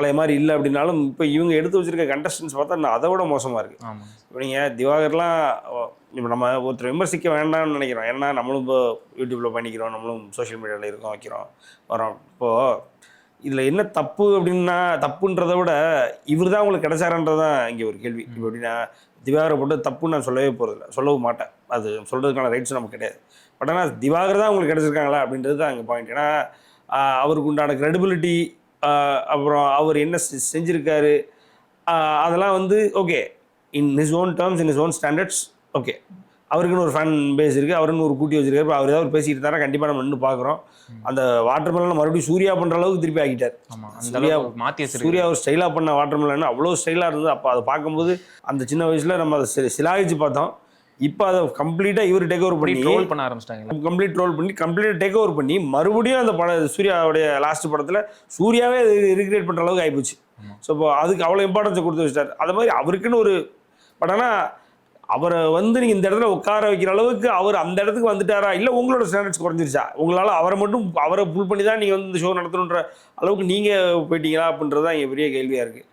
பழைய மாதிரி இல்லை அப்படின்னாலும் இப்போ இவங்க எடுத்து வச்சிருக்க கண்டஸ்டன்ஸ் பார்த்தா இன்னும் அதை விட மோசமாக இருக்குது. இப்போ நீங்கள் திவாகர்லாம் இப்போ நம்ம ஒருத்தர் விமர்சிக்க வேண்டாம்னு நினைக்கிறோம். ஏன்னா நம்மளும் இப்போ யூடியூப்பில் பண்ணிக்கிறோம், நம்மளும் சோஷியல் மீடியாவில் இருக்கோம், வைக்கிறோம், வரோம். இப்போது இதில் என்ன தப்பு அப்படின்னா, தப்புன்றதை விட இவர் தான் உங்களுக்கு கிடைச்சாரன்றது தான் இங்கே ஒரு கேள்வி. இப்போ எப்படின்னா திவாகரை போட்டு தப்புன்னு நான் சொல்லவே போகிறதில்ல, சொல்லவும் மாட்டேன். அது சொல்கிறதுக்கான ரைட்ஸ் நமக்கு கிடையாது. பட் ஆனால் திவாகர் தான் உங்களுக்கு கிடைச்சிருக்காங்களா அப்படின்றது தான் அங்கே பாயிண்ட். ஏன்னா அவருக்கு உண்டான க்ரெடிபிலிட்டி, அப்புறம் அவர் என்ன செஞ்சுருக்காரு, அதெல்லாம் வந்து okay in his own terms, in his own standards. Okay, அவருக்குன்னு ஒரு ஃபேன் பேஸ் இருக்குது, அவருன்னு ஒரு கூட்டி வச்சிருக்காரு. அவர் ஏதாவது பேசிட்டு இருந்தாரா கண்டிப்பாக நம்ம நின்று பார்க்குறோம். அந்த வாட்டர் மெலனை மறுபடியும் சூர்யா பண்ணுற அளவுக்கு திருப்பி ஆக்கிட்டார். சூர்யா ஒரு ஸ்டைலாக பண்ண வாட்டர் மெலன் அவ்வளோ ஸ்டைலாக இருந்தது. அப்போ அதை பார்க்கும்போது அந்த சின்ன வயசில் நம்ம அதை சிலாகிச்சு பார்த்தோம். இப்போ அதை கம்ப்ளீட்டாக இவர் டேக் ஓவர் பண்ணி ட்ரோல் பண்ண ஆரம்பிச்சிட்டாங்க. கம்ப்ளீட் ட்ரோல் பண்ணி கம்ப்ளீட்டாக டேக் ஓவர் பண்ணி மறுபடியும் அந்த சூர்யாவுடைய லாஸ்ட் படத்தில் சூர்யாவே ரீக்ரியேட் பண்ணுற அளவுக்கு ஆகிப்போச்சு. ஸோ இப்போ அதுக்கு அவ்வளோ இம்பார்ட்டன்ஸை கொடுத்து வச்சிட்டார். அது மாதிரி அவருக்குன்னு ஒரு பட் ஆனால் அவரை வந்து நீங்கள் இந்த இடத்துல உட்கார வைக்கிற அளவுக்கு அவர் அந்த இடத்துக்கு வந்துட்டாரா, இல்லை உங்களோட ஸ்டாண்டர்ட்ஸ் குறைஞ்சிருச்சா, உங்களால் அவரை புல் பண்ணி தான் நீங்கள் வந்து இந்த ஷோ நடத்தணுன்ற அளவுக்கு நீங்கள் போயிட்டீங்களா அப்படின்றது தான் இங்கே பெரிய கேள்வியாக இருக்குது.